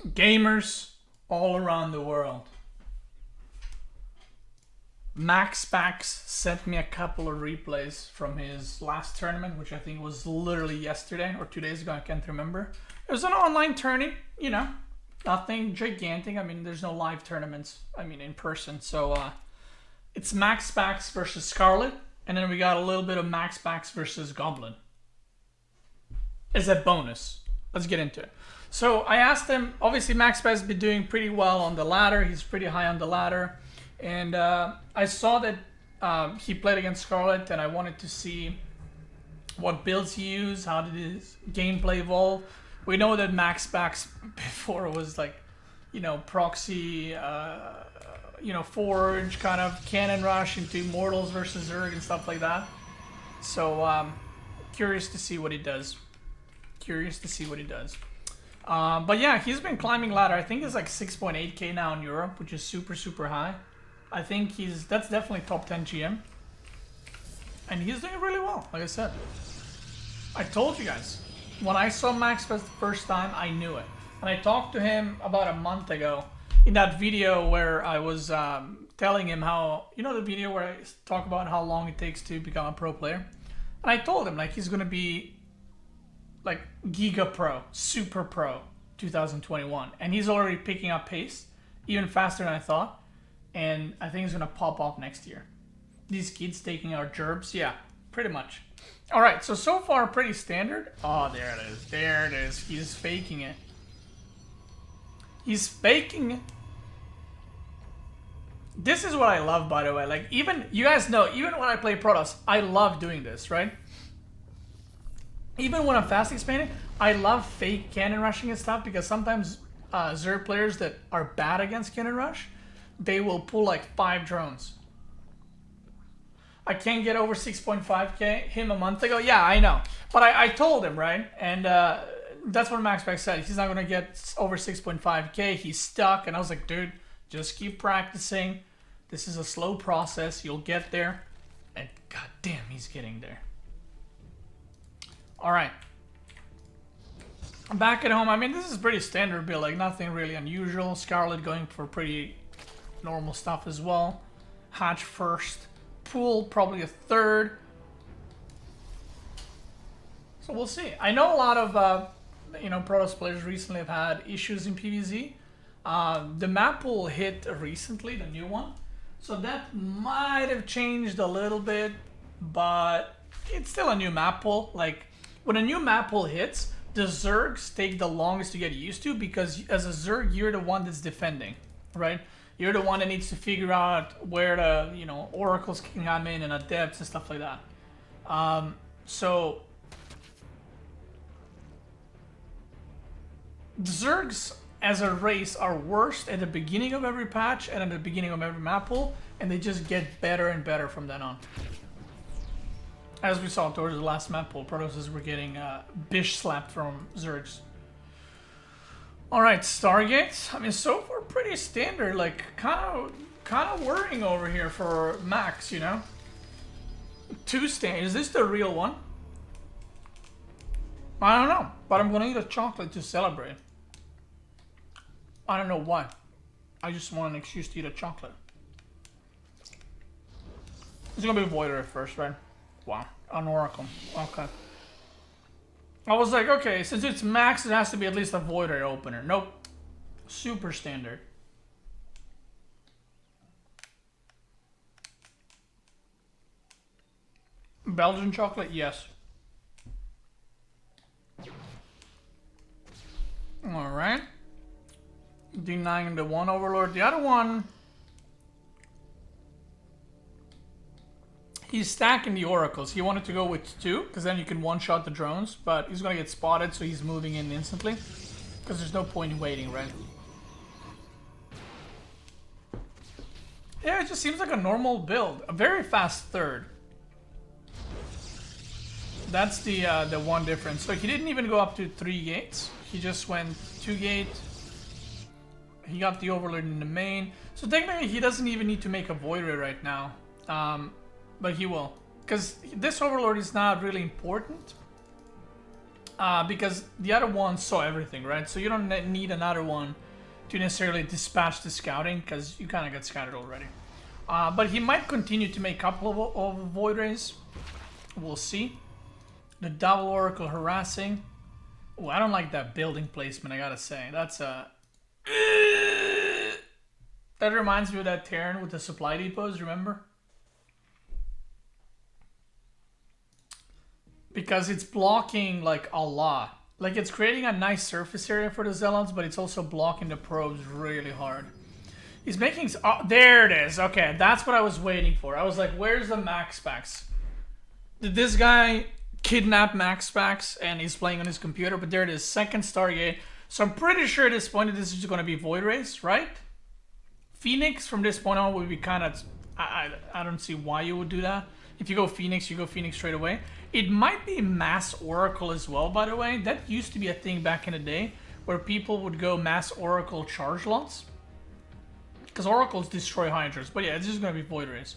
Gamers all around the world. MaxPax's sent me a couple of replays from his last tournament, which I think was literally yesterday or 2 days ago. I can't remember. It was an online tourney, you know, nothing gigantic. I mean, there's no live tournaments, I mean, in person. So it's MaxPax's versus Scarlett, and then we got a little bit of MaxPax's versus Goblin as a bonus. Let's get into it. So I asked him, obviously MaxPax's been doing pretty well on the ladder. He's pretty high on the ladder. And I saw that he played against Scarlett, and I wanted to see what builds he used, how did his gameplay evolve. We know that MaxPax's before was like, you know, proxy, you know, forge, kind of cannon rush into Immortals versus Zerg and stuff like that. So curious to see what he does. Curious to see what he does. But yeah, he's been climbing ladder. I think it's like 6.8k now in Europe, which is super, super high. I think that's definitely top 10 GM. And he's doing really well, like I said. I told you guys, when I saw MaxPax's the first time, I knew it. And I talked to him about a month ago in that video where I was telling him how, you know, the video where I talk about how long it takes to become a pro player? And I told him, like, he's going to be like Giga Pro, Super Pro 2021. And he's already picking up pace, even faster than I thought. And I think he's going to pop off next year. These kids taking our gerbs, yeah, pretty much. All right, so far pretty standard. Oh, there it is. There it is. He's faking it. He's faking it. This is what I love, by the way. Like, even, you guys know, even when I play Protoss, I love doing this, right? Even when I'm fast expanding, I love fake cannon rushing and stuff, because sometimes Zerg players that are bad against cannon rush, they will pull like 5 drones. I can't get over 6.5k him a month ago. Yeah, I know. But I told him, right? And that's what MaxPax's said. He's not going to get over 6.5k. He's stuck. And I was like, dude, just keep practicing. This is a slow process. You'll get there. And goddamn, he's getting there. All right. Back at home, I mean, this is pretty standard build. Like, nothing really unusual. Scarlett going for pretty normal stuff as well. Hatch first. Pool probably a third. So we'll see. I know a lot of you know, Protoss players recently have had issues in PvZ. The map pool hit recently, the new one, so that might have changed a little bit, but it's still a new map pool. Like, when a new map pool hits, the Zergs take the longest to get used to, because as a Zerg, you're the one that's defending, right? You're the one that needs to figure out where the, you know, oracles can come in and adepts and stuff like that. So the Zergs as a race are worst at the beginning of every patch and at the beginning of every map pool, and they just get better and better from then on. As we saw towards the last map pool, Protosses were getting bish slapped from Zergs. Alright, Stargates. I mean, so far pretty standard. Like, kind of worrying over here for Max, you know? 2 stand. Is this the real one? I don't know, but I'm gonna eat a chocolate to celebrate. I don't know why. I just want an excuse to eat a chocolate. It's gonna be Voider at first, right? Wow, an Oracle. Okay. I was like, okay, since it's Max, it has to be at least a Voider opener. Nope. Super standard. Belgian chocolate, yes. Alright. Denying the one Overlord. The other one, he's stacking the oracles. He wanted to go with 2, because then you can one-shot the drones, but he's gonna get spotted, so he's moving in instantly, because there's no point in waiting, right? Yeah, it just seems like a normal build. A very fast third. That's the one difference. So he didn't even go up to 3 gates. He just went 2 gates. He got the Overlord in the main. So technically he doesn't even need to make a Voider right now. But he will. Because this Overlord is not really important. Because the other one saw everything, right? So you don't need another one to necessarily dispatch the scouting, because you kind of got scouted already. But he might continue to make a couple of Void Rays. We'll see. The double Oracle harassing. Oh, I don't like that building placement, I gotta say. That's a... That reminds me of that Terran with the supply depots, remember? Because it's blocking, like, a lot. Like, it's creating a nice surface area for the Zealots, but it's also blocking the probes really hard. He's making... Oh, there it is. Okay, that's what I was waiting for. I was like, where's the MaxPax's? Did this guy kidnap MaxPax's and he's playing on his computer? But there it is, second Stargate. So I'm pretty sure at this point this is going to be Void Rays, right? Phoenix from this point on would be kind of... I don't see why you would do that. If you go Phoenix straight away. It might be Mass Oracle as well, by the way. That used to be a thing back in the day where people would go Mass Oracle charge lots. Because Oracles destroy Hydras. But yeah, it's just going to be Void Rays.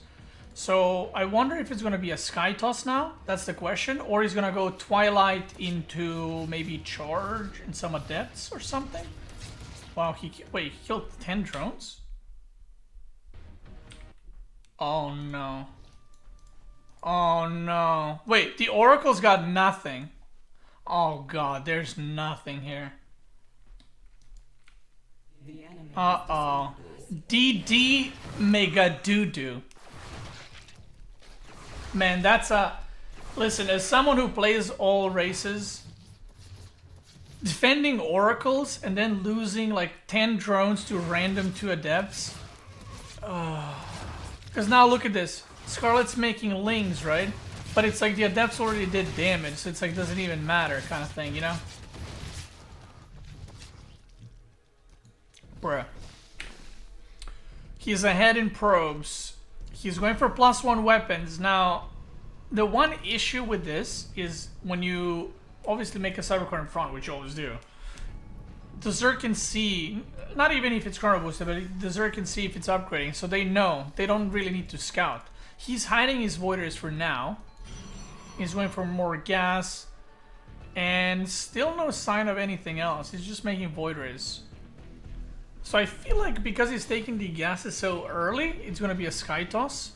So I wonder if it's going to be a Sky Toss now. That's the question. Or he's going to go Twilight into maybe Charge and some Adepts or something. Wow, wait, he killed 10 drones? Oh no. Oh no. Wait, the Oracle's got nothing. Oh god, there's nothing here. Uh-oh. DD Mega Doo-Doo. Man, that's a... Listen, as someone who plays all races, defending Oracles and then losing like 10 drones to random 2 Adepts. Because now look at this. Scarlett's making Lings, right? But it's like the Adepts already did damage, so it's like doesn't even matter kind of thing, you know? Bruh. He's ahead in probes. He's going for +1 weapons. Now, the one issue with this is when you obviously make a Cybercore in front, which you always do, the Zerg can see, not even if it's chrono boosted, but the Zerg can see if it's upgrading, so they know. They don't really need to scout. He's hiding his Void Rays for now. He's going for more gas. And still no sign of anything else. He's just making Void Rays. So I feel like because he's taking the gases so early, it's going to be a Sky Toss.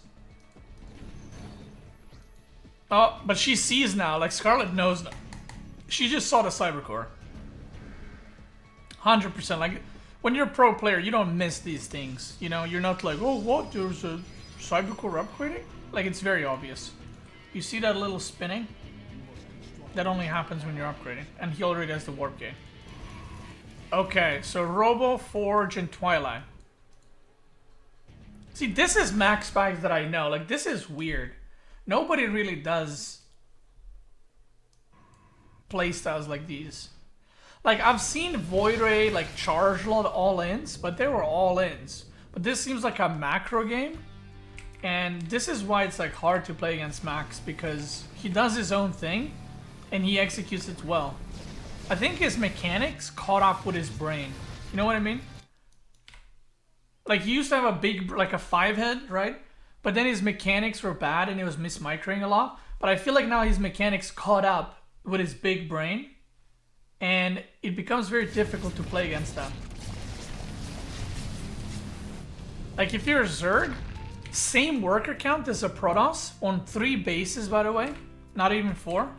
Oh, but she sees now. Like, Scarlett knows now. She just saw the Cybercore. 100%. Like, when you're a pro player, you don't miss these things. You know, you're not like, oh, what? There's a Cybercore upgrading? Like, it's very obvious. You see that little spinning? That only happens when you're upgrading. And he already has the Warp Gate. Okay, so Robo, Forge, and Twilight. See, this is MaxPax's that I know. Like, this is weird. Nobody really does playstyles like these. Like, I've seen Void Ray, like, Charge Lot all-ins, but they were all-ins. But this seems like a macro game. And this is why it's, like, hard to play against Max, because he does his own thing, and he executes it well. I think his mechanics caught up with his brain. You know what I mean? Like, he used to have a big, like a 5-head, right? But then his mechanics were bad and he was mismicroing a lot. But I feel like now his mechanics caught up with his big brain. And it becomes very difficult to play against that. Like, if you're a Zerg, same worker count as a Protoss on 3 bases, by the way. Not even 4.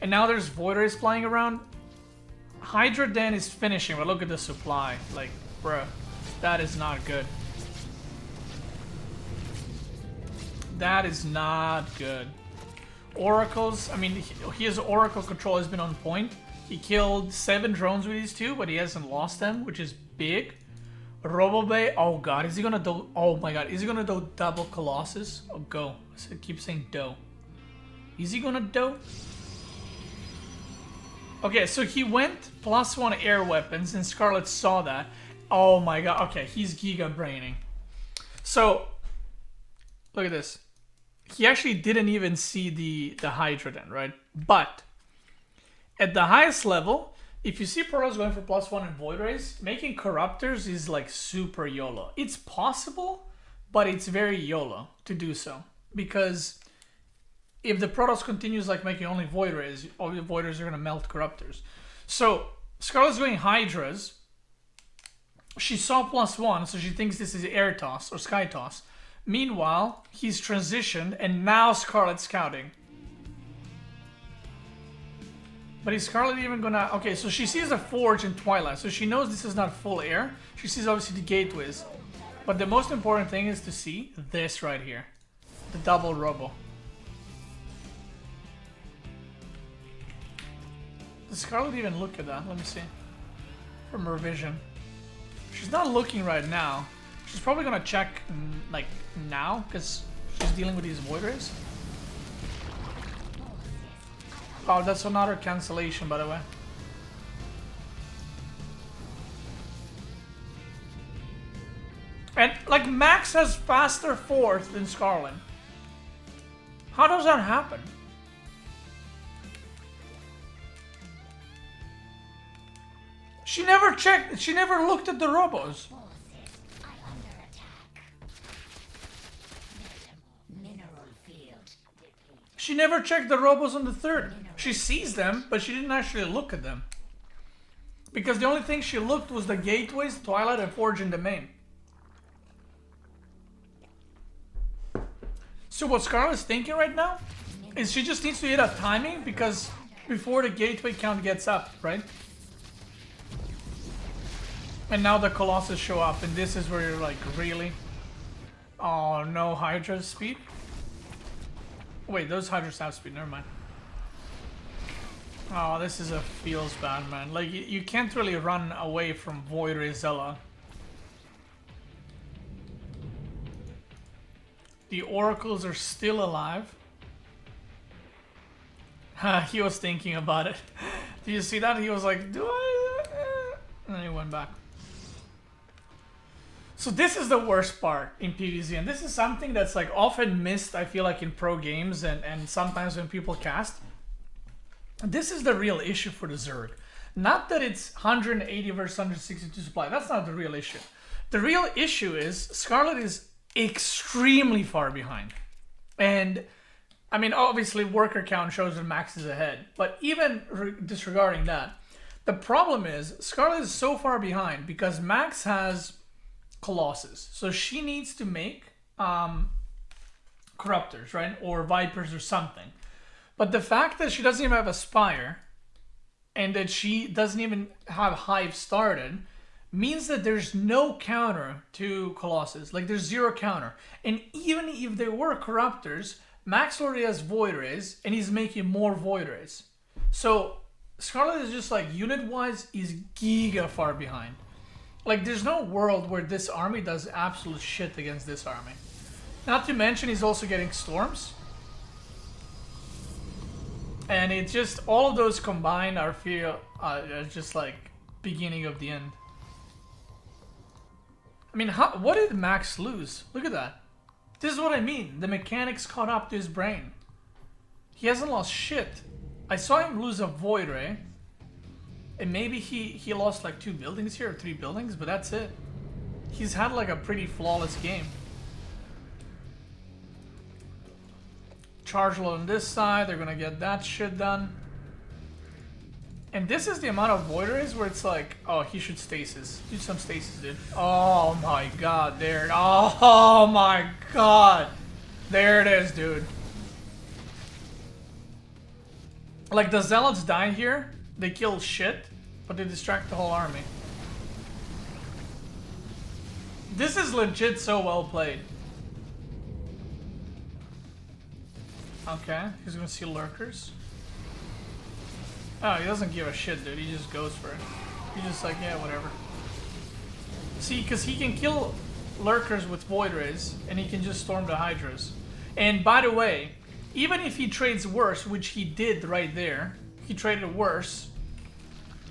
And now there's Void Rays flying around. Hydra Den is finishing, but look at the supply. Like, bruh, that is not good. That is not good. Oracles, I mean, his Oracle control has been on point. He killed 7 drones with these 2, but he hasn't lost them, which is big. Robobay, oh god, is he gonna do, oh my god, is he gonna do double Colossus? Oh, go. I keep saying do. Is he gonna do? Okay, so he went +1 air weapons, and Scarlett saw that. Oh my god, okay, he's Giga Braining. So, look at this. He actually didn't even see the Hydra then, right? But, at the highest level, if you see Protoss going for +1 in Void Rays, making Corruptors is like super YOLO. It's possible, but it's very YOLO to do so. Because if the Protoss continues like making only Void Rays, all the Void Rays are gonna melt Corruptors. So Scarlett's going Hydras. She saw +1, so she thinks this is Air Toss or Sky Toss. Meanwhile, he's transitioned, and now Scarlett's scouting. But is Scarlett even gonna... Okay, so she sees a Forge in Twilight, so she knows this is not full air. She sees obviously the gateways. But the most important thing is to see this right here. The double Robo. Does Scarlett even look at that? Let me see. From her vision. She's not looking right now. She's probably gonna check like now, because she's dealing with these Void Rays. Oh, that's another cancellation, by the way. And like Max has faster fourth than Scarlett. How does that happen? She never checked, she never looked at the Robos. She never checked the Robos on the third. She sees them, but she didn't actually look at them. Because the only thing she looked was the gateways, Twilight, and Forge in the main. So what Scarlett's thinking right now is she just needs to hit a timing, because before the gateway count gets up, right? And now the Colossus show up, and this is where you're like, really? Oh no, Hydra speed? Wait, those Hydras have speed, never mind. Oh, this is a feels bad, man. Like, you can't really run away from Void Ray Zella. The Oracles are still alive. He was thinking about it. Do you see that? He was like, do I? And then he went back. So this is the worst part in PvZ, and this is something that's like often missed, I feel like, in pro games and sometimes when people cast. This is the real issue for the Zerg. Not that it's 180 versus 162 supply, that's not the real issue. The real issue is Scarlett is extremely far behind. And, I mean, obviously worker count shows that Max is ahead, but even disregarding that, the problem is Scarlett is so far behind because Max has Colossus, so she needs to make Corruptors, right, or Vipers or something. But the fact that she doesn't even have a Spire and that she doesn't even have Hive started means that there's no counter to Colossus. Like, there's zero counter. And even if there were Corruptors, Max already has Void Rays and he's making more Void Rays. So Scarlett is just like, unit-wise, is giga far behind. Like, there's no world where this army does absolute shit against this army. Not to mention, he's also getting Storms. And it just, all of those combined are just like beginning of the end. I mean, what did Max lose? Look at that. This is what I mean. The mechanics caught up to his brain. He hasn't lost shit. I saw him lose a Void Ray. And maybe he lost like 2 buildings here, or 3 buildings, but that's it. He's had like a pretty flawless game. Charge load on this side, they're gonna get that shit done. And this is the amount of Void Rays where it's like, oh, he should stasis. Do some stasis, dude. Oh my god, there. Oh my god. There it is, dude. Like, the Zealots die here. They kill shit, but they distract the whole army. This is legit so well played. Okay, he's gonna see lurkers. Oh, he doesn't give a shit, dude. He just goes for it. He's just like, yeah, whatever. See, because he can kill lurkers with Void Rays, and he can just storm the Hydras. And by the way, even if he trades worse, which he did right there, he traded worse,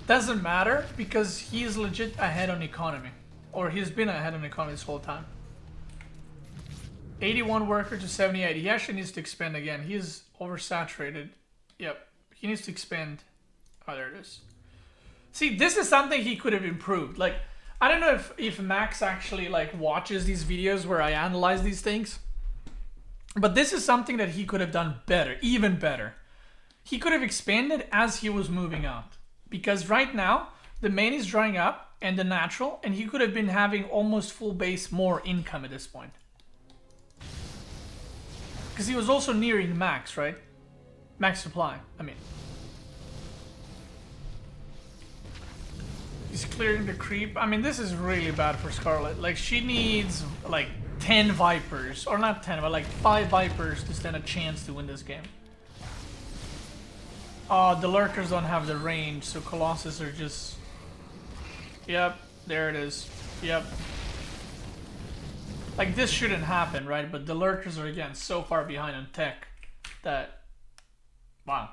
doesn't matter, because he is legit ahead on economy. Or he's been ahead on economy this whole time. 81 worker to 78. He actually needs to expand again. He is oversaturated. Yep. He needs to expand. Oh, there it is. See, this is something he could have improved. Like, I don't know if Max actually like watches these videos where I analyze these things. But this is something that he could have done better, even better. He could have expanded as he was moving out. Because right now, the main is drying up and the natural, and he could have been having almost full base more income at this point. Because he was also nearing max, right? Max supply, I mean. He's clearing the creep. I mean, this is really bad for Scarlett. Like, she needs, like, 10 Vipers. Or not 10, but like 5 Vipers to stand a chance to win this game. The Lurkers don't have the range, so Colossus are just... Yep, there it is. Yep. Like, this shouldn't happen, right? But the Lurkers are, again, so far behind on tech that... Wow.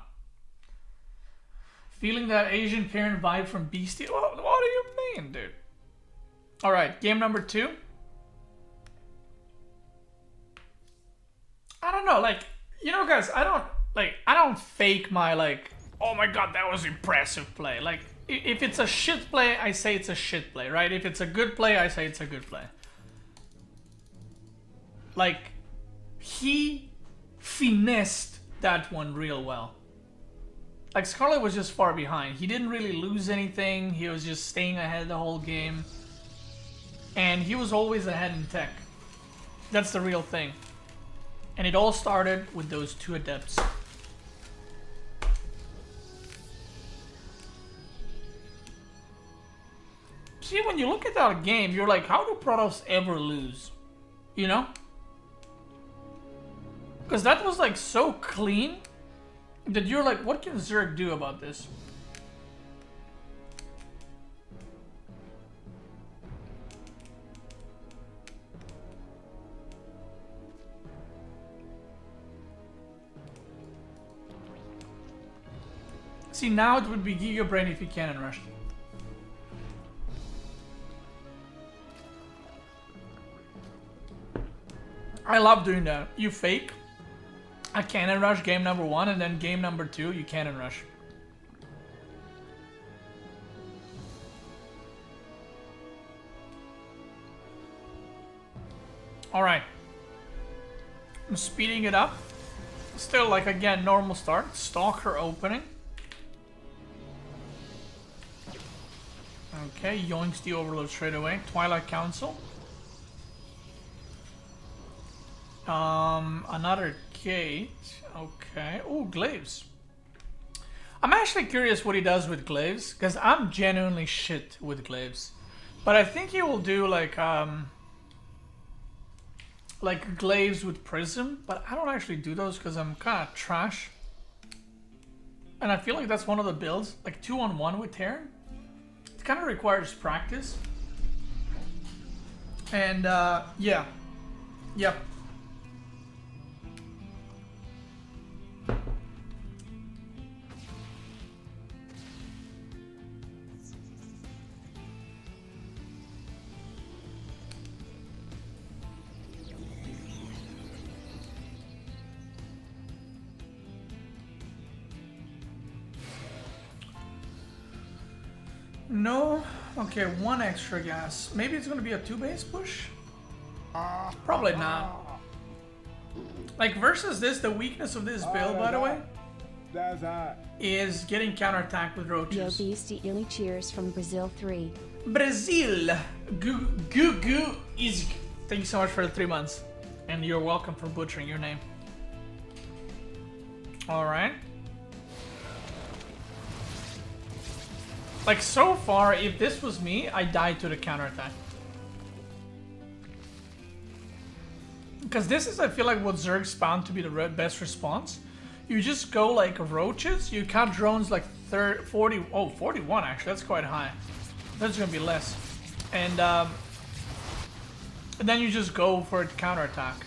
Feeling that Asian parent vibe from Beastyqt? What do you mean, dude? Alright, game number 2. I don't know, like, you know, guys, I don't fake my, like, oh my god, that was impressive play. Like, if it's a shit play, I say it's a shit play, right? If it's a good play, I say it's a good play. Like, he finessed that one real well. Like, Scarlett was just far behind. He didn't really lose anything. He was just staying ahead the whole game. And he was always ahead in tech. That's the real thing. And it all started with those 2 adepts. See, when you look at that game, you're like, how do Protoss ever lose? You know? Because that was like so clean that you're like, what can Zerg do about this? See, now it would be Giga Brain if he cannon rushed. I love doing that. You fake a cannon rush game number 1, and then game number 2 you cannon rush. Alright. I'm speeding it up. Still, like, again, normal start. Stalker opening. Okay, yoinks the overload straight away. Twilight Council. Another gate. Okay. Oh, glaives. I'm actually curious what he does with glaives, because I'm genuinely shit with glaives. But I think he will do like glaives with prism, but I don't actually do those because I'm kind of trash. And I feel like that's one of the builds, like 2-on-1 with Terran. It kind of requires practice. And yeah. Yep. No. Okay, 1 extra gas. Maybe it's gonna be a 2 base push? Probably not. Like, versus this, the weakness of this build, by the way, is getting counterattacked with roaches. Yo, Beastyqt cheers from Brazil 3. Brazil! Gu is. Thank you so much for the 3 months. And you're welcome for butchering your name. Alright. Like, so far, if this was me, I died to the counterattack. Because this is, I feel like, what Zerg's found to be the best response. You just go, like, roaches. You count drones, like, 40... Oh, 41, actually. That's quite high. That's gonna be less. And then you just go for a counterattack.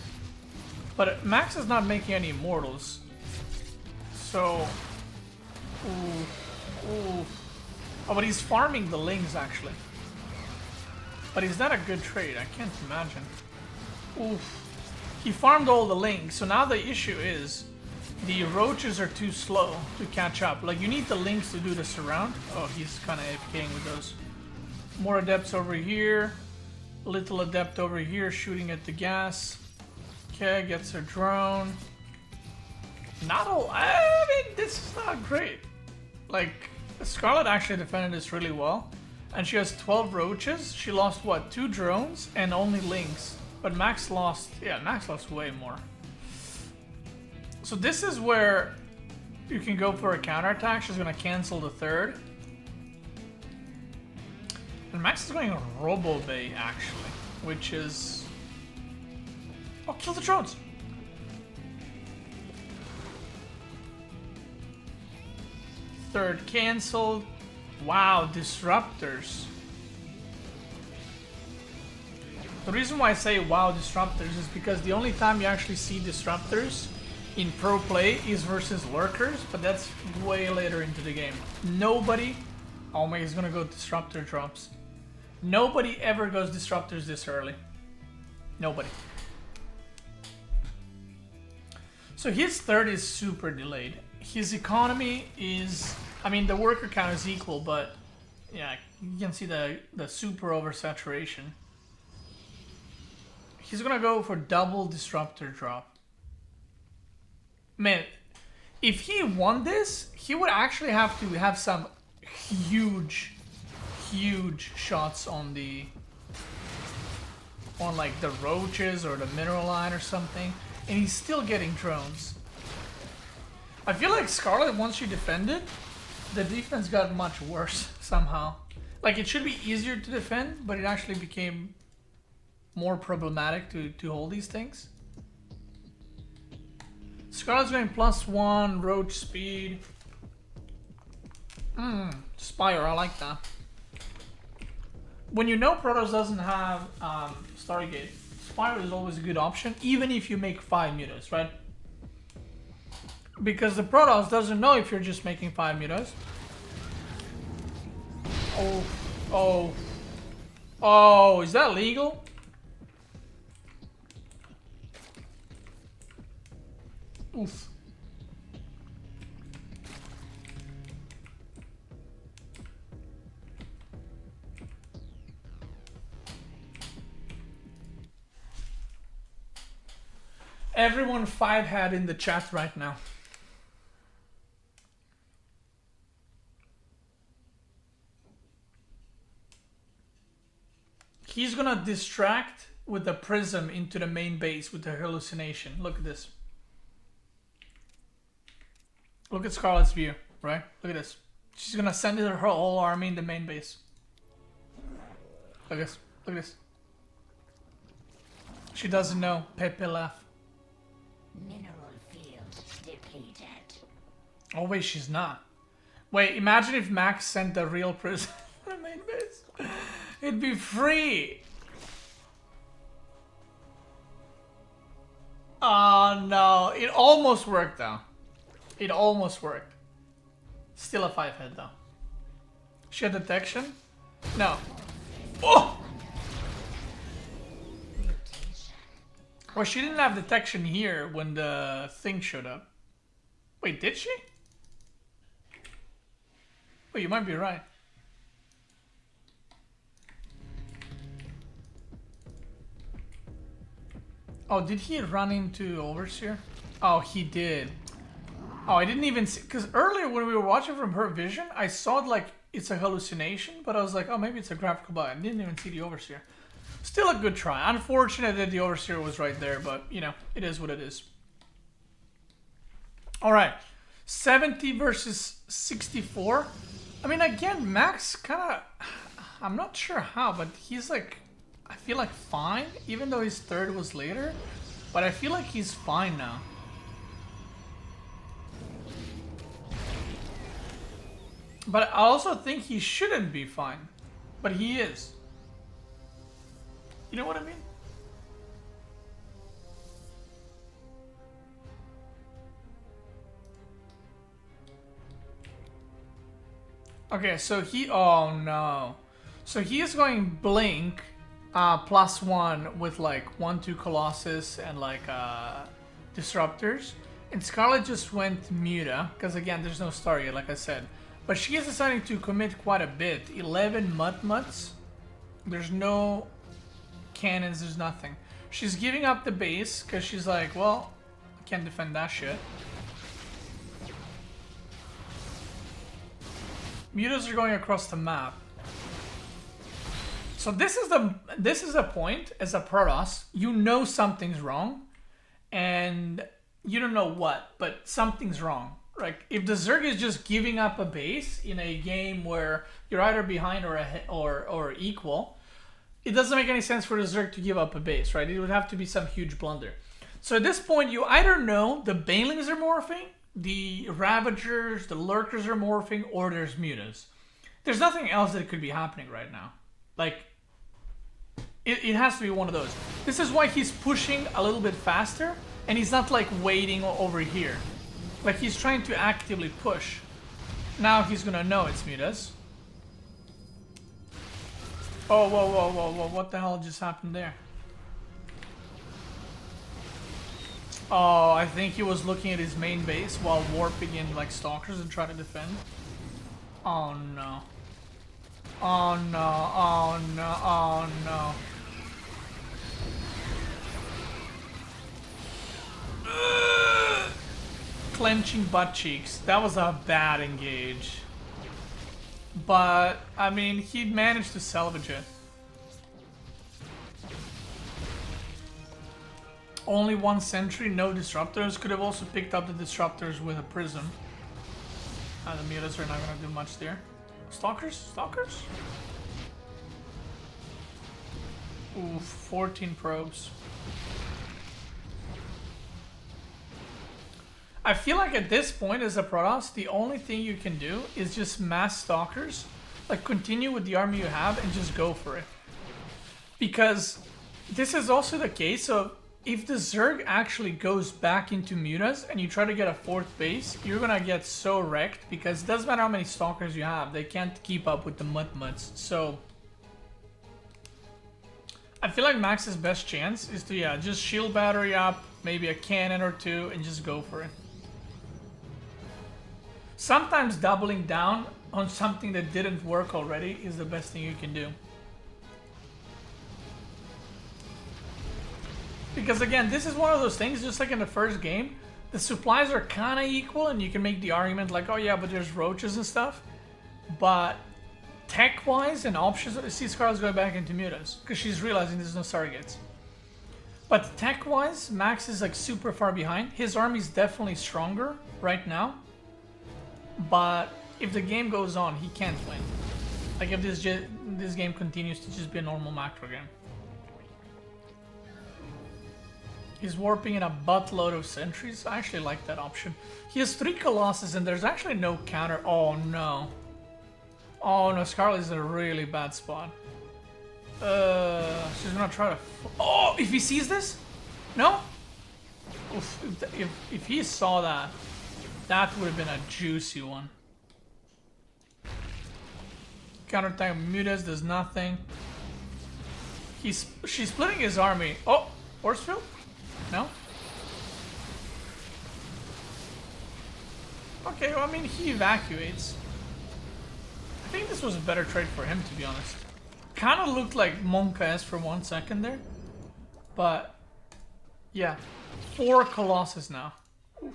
But Max is not making any immortals. So... Ooh. Oh, but he's farming the lings, actually. But is that a good trade? I can't imagine. Oof. He farmed all the lings, so now the issue is the roaches are too slow to catch up. Like, you need the lings to do the surround. Oh, he's kind of AFKing with those. More adepts over here. Little adept over here shooting at the gas. Okay, gets her drone. Not all. I mean, this is not great. Like, Scarlett actually defended this really well. And she has 12 roaches. She lost, what, 2 drones and only links. But Max lost, yeah, Max lost way more. So this is where you can go for a counterattack. She's going to cancel the third. And Max is going Robo Bay, actually. Which is... Oh, kill the drones! Third cancelled. Wow, disruptors. The reason why I say wow disruptors is because the only time you actually see disruptors in pro play is versus lurkers, but that's way later into the game. Nobody, oh my, he's gonna go disruptor drops. Nobody ever goes disruptors this early. Nobody. So his third is super delayed. His economy is, I mean, the worker count is equal, but yeah, you can see the super oversaturation. He's gonna go for double disruptor drop. Man, if he won this, he would actually have to have some huge shots on the, on like the roaches or the mineral line or something, and he's still getting drones. I feel like Scarlett, once she defended, the defense got much worse somehow. Like, it should be easier to defend, but it actually became more problematic to hold these things. Scarlett's going +1, roach speed. Spire, I like that. When you know Protoss doesn't have Stargate, Spire is always a good option, even if you make 5 mutas, right? Because the Protoss doesn't know if you're just making 5 mutas. Oh, is that legal? Oof. Everyone 5-hat in the chat right now. He's gonna distract with the prism into the main base with the hallucination. Look at this. Look at Scarlett's view, right? Look at this. She's gonna send her whole army in the main base. Look at this. Look at this. She doesn't know. Pepe left. Mineral field depleted. Oh wait, she's not. Wait, imagine if Max sent the real prism to the main base. It'd be free. Oh no, it almost worked though. It almost worked. Still a 5-head though. She had detection? No. Oh! Well, she didn't have detection here when the thing showed up. Wait, did she? Wait, you might be right. Oh, did he run into Overseer? Oh, he did. Oh, I didn't even see, because earlier when we were watching from her vision, I saw it like it's a hallucination, but I was like, oh, maybe it's a graphical bug. I didn't even see the Overseer. Still a good try. Unfortunate that the Overseer was right there, but, you know, it is what it is. All right. 70 versus 64. I mean, again, Max kind of, I'm not sure how, but he's like, I feel like fine, even though his third was later, but I feel like he's fine now. But I also think he shouldn't be fine, but he is. You know what I mean? Okay, so he, oh no. So he is going Blink, +1 with like 1-2 Colossus and like Disruptors. And Scarlett just went Muta, because again, there's no star yet, like I said. But she is deciding to commit quite a bit. 11 Mutts. There's no cannons, there's nothing. She's giving up the base because she's like, well, I can't defend that shit. Mutas are going across the map. So this is the point as a Protoss. You know something's wrong, and you don't know what, but something's wrong. Like if the Zerg is just giving up a base in a game where you're either behind or equal, it doesn't make any sense for the Zerg to give up a base, right? It would have to be some huge blunder. So at this point, you either know the Banelings are morphing, the Ravagers, the Lurkers are morphing, or there's Mutas. There's nothing else that could be happening right now. Like, it has to be one of those. This is why he's pushing a little bit faster, and he's not like waiting over here. Like he's trying to actively push. Now he's gonna know it's Mutas. Oh, whoa, what the hell just happened there? Oh, I think he was looking at his main base while warping in like stalkers and trying to defend. Oh no. Oh no, oh no, oh no. Clenching butt cheeks. That was a bad engage. But, I mean, he managed to salvage it. Only one sentry, no disruptors. Could have also picked up the disruptors with a prism. The Mutas are not going to do much there. Stalkers? Stalkers? Ooh, 14 probes. I feel like at this point as a Protoss, the only thing you can do is just mass stalkers. Like continue with the army you have and just go for it. Because this is also the case of if the Zerg actually goes back into Mutas and you try to get a fourth base, you're gonna get so wrecked because it doesn't matter how many stalkers you have, they can't keep up with the Mutts. So I feel like Max's best chance is to just shield battery up, maybe a cannon or two, and just go for it. Sometimes doubling down on something that didn't work already is the best thing you can do. Because again, this is one of those things, just like in the first game, the supplies are kind of equal and you can make the argument like, oh yeah, but there's roaches and stuff. But tech-wise and options, see Scarlett's going back into Mutas because she's realizing there's no surrogates. But tech-wise, Max is like super far behind. His army's definitely stronger right now. But if the game goes on, he can't win. Like if this game continues to just be a normal macro game. He's warping in a buttload of sentries. I actually like that option. He has 3 Colossus and there's actually no counter. Oh no. Oh no, Scarlett's in a really bad spot. She's gonna try to... Oh, if he sees this? No? Oof, if he saw that, that would have been a juicy one. Counterattack Mutas does nothing. She's splitting his army. Oh, Forcefield? No? Okay, well, I mean, he evacuates. I think this was a better trade for him, to be honest. Kind of looked like Monka-esque for 1 second there. But, yeah. 4 Colossus now. Oof.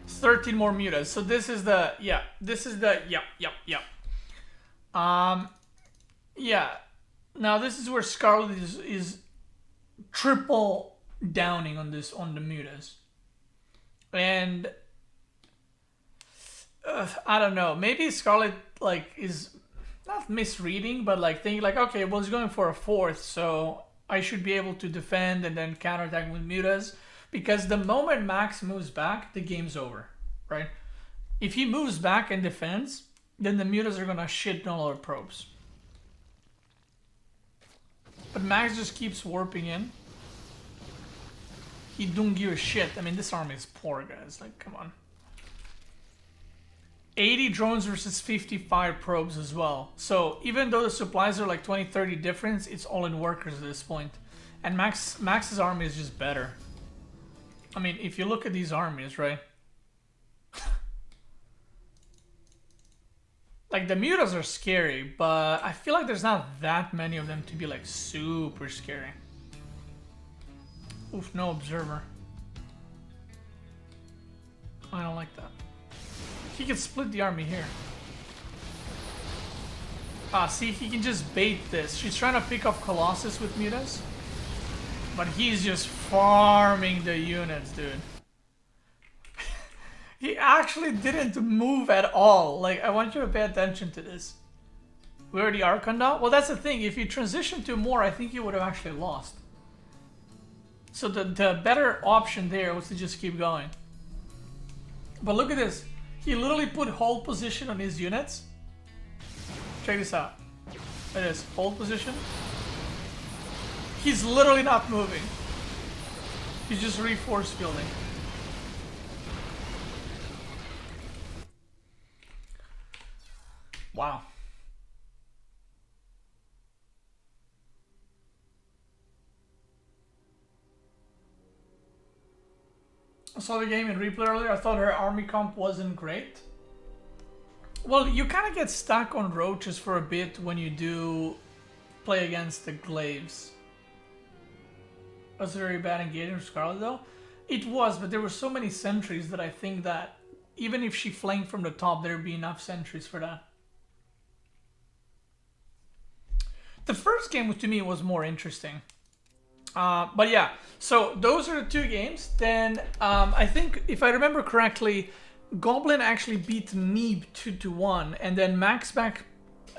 13 more Mutas. So this is the, yeah. Yeah. Now this is where Scarlett is triple downing on this, on the Mutas. And I don't know, maybe Scarlett like is not misreading, but like thinking like, okay, well he's going for a 4th, so I should be able to defend and then counterattack with Mutas, because the moment Max moves back, the game's over, right? If he moves back and defends, then the Mutas are gonna shit on all our probes. But Max just keeps warping in. He don't give a shit. I mean, this army is poor, guys. Like, come on. 80 drones versus 55 probes as well. So even though the supplies are like 20-30 difference, it's all in workers at this point. And Max's army is just better. I mean, if you look at these armies, right? Like, the Mutas are scary, but I feel like there's not that many of them to be like super scary. Oof, no observer. I don't like that. He can split the army here. Ah, see, he can just bait this. She's trying to pick up Colossus with Midas. But he's just farming the units, dude. He actually didn't move at all. Like, I want you to pay attention to this. We already Archon now? Well, that's the thing. If you transition to more, I think you would have actually lost. So the better option there was to just keep going. But look at this. He literally put hold position on his units. Check this out. It is hold position. He's literally not moving. He's just reforce fielding. Wow. I saw the game in replay earlier. I thought her army comp wasn't great. Well, you kind of get stuck on roaches for a bit when you do play against the glaives. Was it very bad engagement with Scarlett though? It was, but there were so many sentries that I think that even if she flanked from the top, there'd be enough sentries for that. The first game to me was more interesting. But yeah, so those are the two games. Then I think, if I remember correctly, Goblin actually beat Neeb 2-1, and then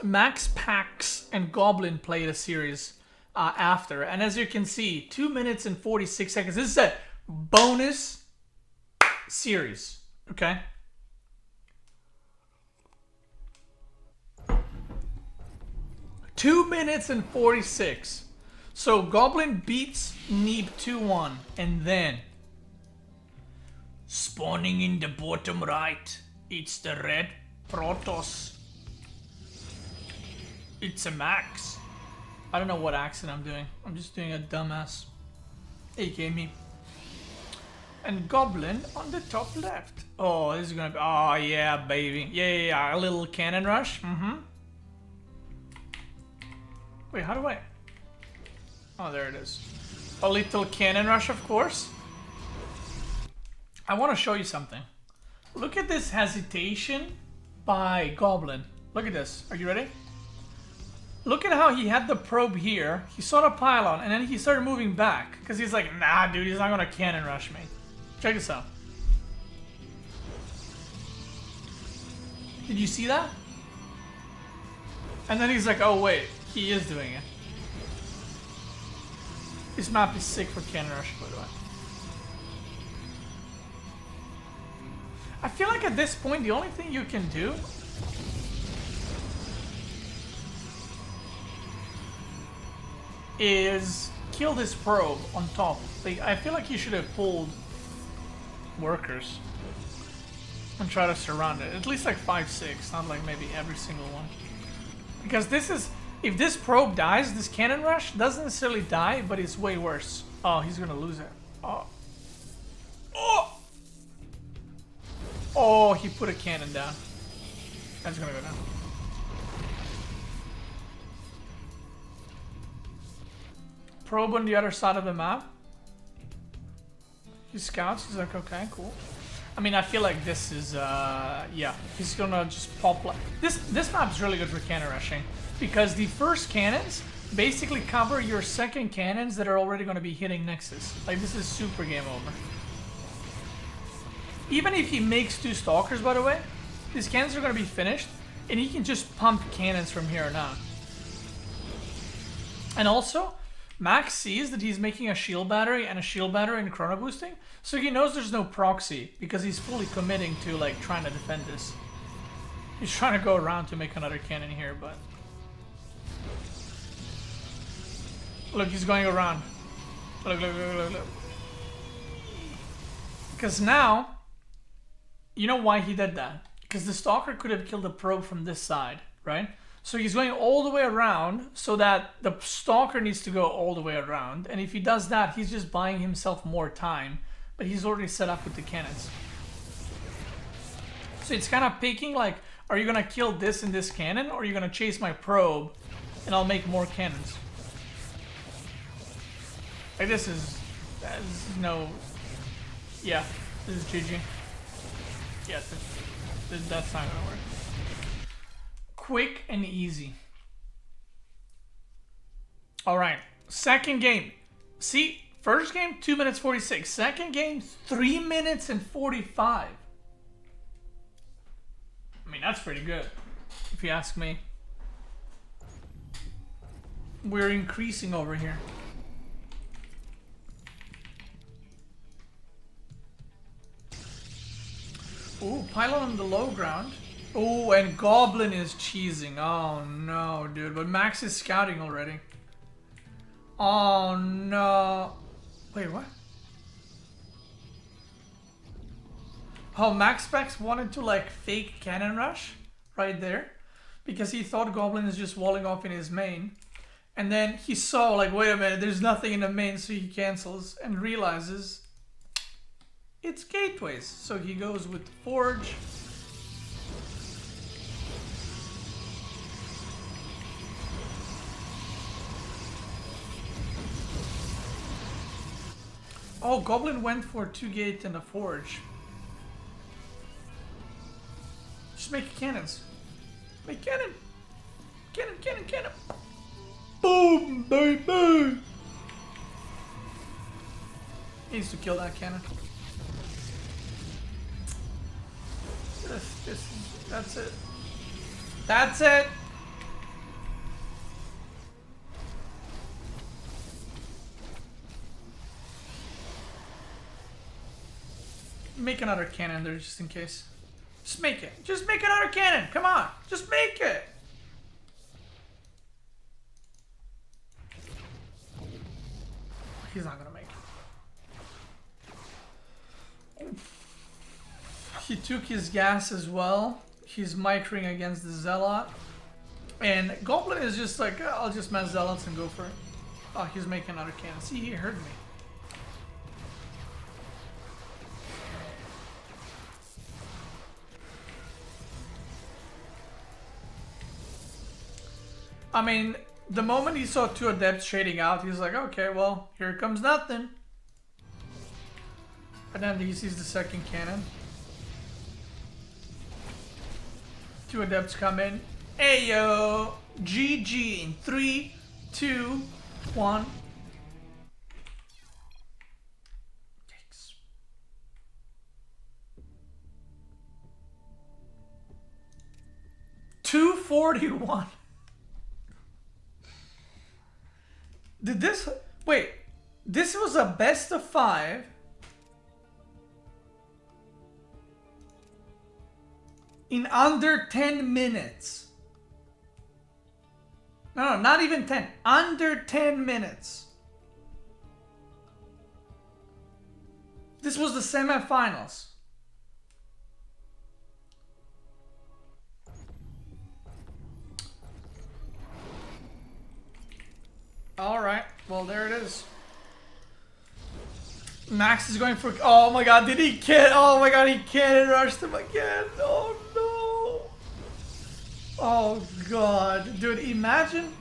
MaxPax's and Goblin played a series after. And as you can see, 2 minutes and 46 seconds. This is a bonus series, okay? Two minutes and 46. So Goblin beats Neeb 2-1, and then spawning in the bottom right, it's the red Protoss. It's a Max. I don't know what accent I'm doing. I'm just doing a dumbass. AK me. And Goblin on the top left. Oh, this is gonna be. Oh yeah, baby. Yeah. A little cannon rush. Wait, how do I? Oh, there it is. A little cannon rush, of course. I want to show you something. Look at this hesitation by Goblin. Look at this. Are you ready? Look at how he had the probe here. He saw the pylon, and then he started moving back. Because he's like, nah, dude, he's not going to cannon rush me. Check this out. Did you see that? And then he's like, oh, wait. He is doing it. This map is sick for cannon rush, by the way. I feel like at this point, the only thing you can do is kill this probe on top. Like, I feel like you should have pulled workers and try to surround it. At least like 5-6, not like maybe every single one. Because this is, if this probe dies, this cannon rush doesn't necessarily die, but it's way worse. Oh, he's gonna lose it. Oh. Oh! Oh, he put a cannon down. That's gonna go down. Probe on the other side of the map. He scouts. He's like, okay, cool. I mean, I feel like this is, yeah. He's gonna just pop like... This map's really good for cannon rushing. Because the first cannons basically cover your second cannons that are already gonna be hitting Nexus. Like, this is super game over. Even if he makes 2 Stalkers, by the way, these cannons are gonna be finished, and he can just pump cannons from here on out. And also, Max sees that he's making a shield battery and a shield battery and chrono boosting, so he knows there's no proxy, because he's fully committing to, like, trying to defend this. He's trying to go around to make another cannon here, but... Look, he's going around. Look. Because now... You know why he did that? Because the Stalker could have killed the probe from this side, right? So he's going all the way around so that the Stalker needs to go all the way around. And if he does that, he's just buying himself more time. But he's already set up with the cannons. So it's kind of picking like, are you going to kill this and this cannon? Or are you going to chase my probe and I'll make more cannons? Like this is There's no... Yeah, this is GG. Yeah, that's not gonna work. Quick and easy. Alright, second game. See, first game, 2 minutes 46. Second game, 3 minutes and 45. I mean, that's pretty good, if you ask me. We're increasing over here. Ooh, pylon on the low ground. Oh, and Goblin is cheesing. Oh no, dude. But Max is scouting already. Oh no. Wait, what? Oh, MaxPax's wanted to like fake cannon rush right there because he thought Goblin is just walling off in his main. And then he saw like, wait a minute, there's nothing in the main, so he cancels and realizes it's gateways. So he goes with Forge. Oh, Goblin went for 2 gate and a Forge. Just make cannons. Make cannon. Cannon, cannon, cannon. Boom, baby. He needs to kill that cannon. That's it. That's it. Make another cannon there just in case. Just make it. Just make another cannon. Come on. Just make it. He's not gonna make it. He took his gas as well. He's micring against the Zealot. And Goblin is just like, oh, I'll just mess Zealots and go for it. Oh, he's making another cannon. See, he heard me. I mean, the moment he saw 2 Adepts trading out, he's like, okay, well, here comes nothing. And then he sees the second cannon. 2 Adepts come in. Ayo! GG in 3, 2, 1. Yikes. $241. Did this... Wait. This was a best of 5. In under 10 minutes. No, not even 10. Under 10 minutes. This was the semifinals. Alright, well there it is. Max is going for... Oh my god, did he can't... Oh my god, he cannon rushed him again. Oh no. Oh god. Dude, imagine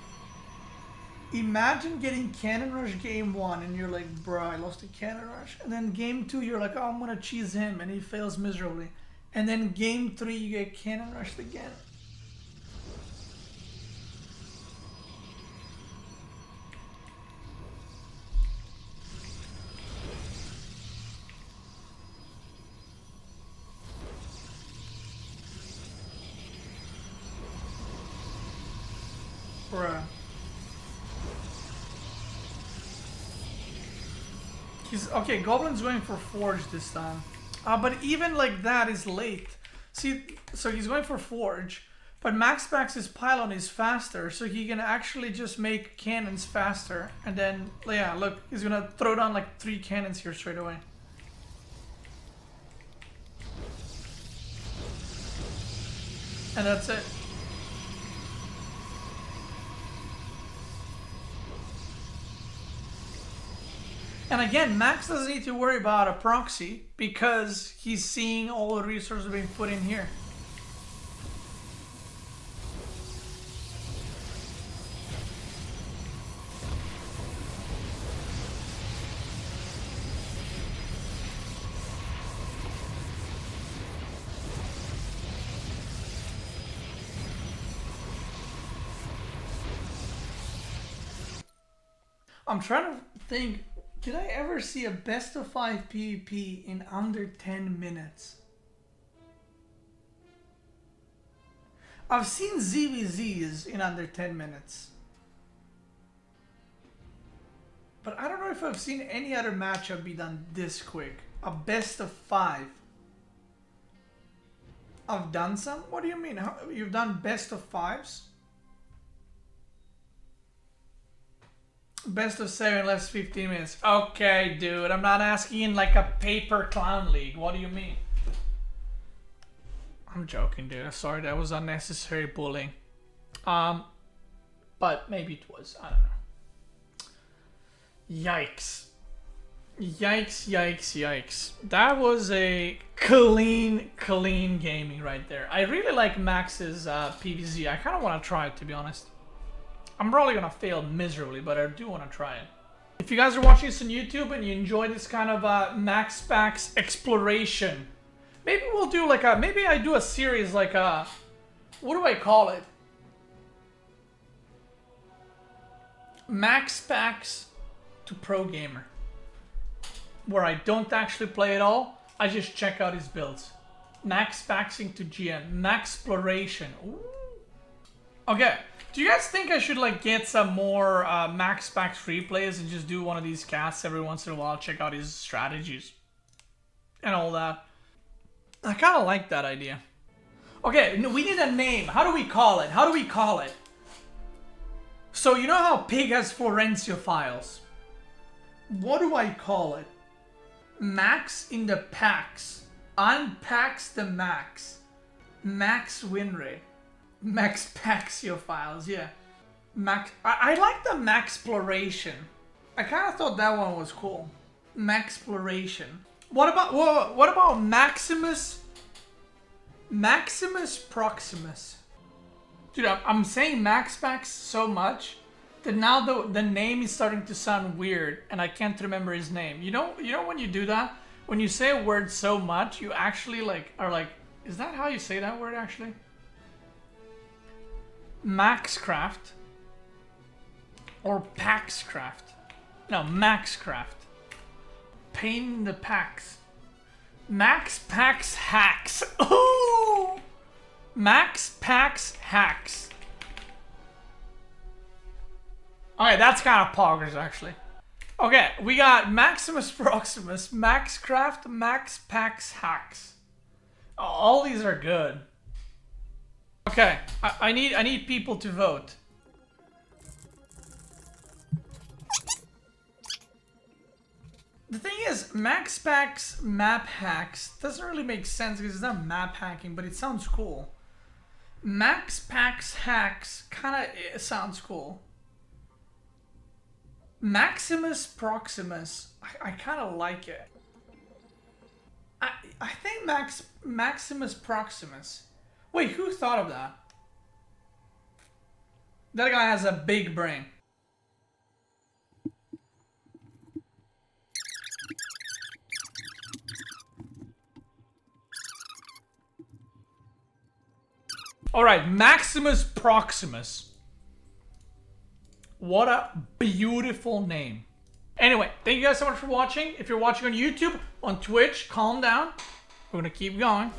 getting cannon rush game 1 and you're like, bro, I lost a cannon rush. And then game 2, you're like, oh, I'm gonna cheese him, and he fails miserably. And then game 3, you get cannon rushed again. Bruh. He's okay. Goblin's going for Forge this time, but even like that is late. See, so he's going for Forge, but MaxPax's pylon is faster, so he can actually just make cannons faster. And then, yeah, look, he's gonna throw down like 3 cannons here straight away. And that's it. And again, Max doesn't need to worry about a proxy because he's seeing all the resources being put in here. I'm trying to think, did I ever see a best of 5 PvP in under 10 minutes? I've seen ZVZs in under 10 minutes. But I don't know if I've seen any other matchup be done this quick. A best of 5. I've done some? What do you mean? You've done best of 5s? Best of 7 less 15 minutes. Okay, dude. I'm not asking in like a paper clown league. What do you mean? I'm joking, dude. Sorry, that was unnecessary bullying. But maybe it was. I don't know. Yikes. Yikes, yikes, yikes. That was a clean gaming right there. I really like Max's PvZ. I kind of want to try it, to be honest. I'm probably going to fail miserably, but I do want to try it. If you guys are watching this on YouTube and you enjoy this kind of MaxPax's exploration, maybe we'll do like a, maybe I do a series like a, what do I call it? MaxPax's to Pro Gamer. Where I don't actually play at all, I just check out his builds. MaxPaxing to GM, Maxploration. Ooh. Okay, do you guys think I should like get some more MaxPax replays and just do one of these casts every once in a while, check out his strategies and all that? I kind of like that idea. Okay, we need a name. How do we call it? How do we call it? So you know how Pig has Florencio files? What do I call it? Max in the packs. Unpacks the max. Max win rate. MaxPaxio files, yeah. I like the Maxploration. I kind of thought that one was cool. Maxploration. What about Maximus? Maximus Proximus. Dude, I'm saying MaxPax so much that now the name is starting to sound weird and I can't remember his name. You know when you do that? When you say a word so much, you actually like are like, is that how you say that word actually? Maxcraft or Paxcraft. No, Maxcraft. Pain in the packs. MaxPax's hacks. Ooh! MaxPax's hacks. Okay, that's kind of poggers actually. Okay, we got Maximus Proximus, Maxcraft, MaxPax's hacks. All these are good. Okay, I need people to vote. The thing is, MaxPax's map hacks doesn't really make sense because it's not map hacking, but it sounds cool. MaxPax's hacks kind of sounds cool. Maximus Proximus, I kind of like it. I think Maximus Proximus. Wait, who thought of that? That guy has a big brain. Alright, Maximus Proximus. What a beautiful name. Anyway, thank you guys so much for watching. If you're watching on YouTube, on Twitch, calm down. We're gonna keep going.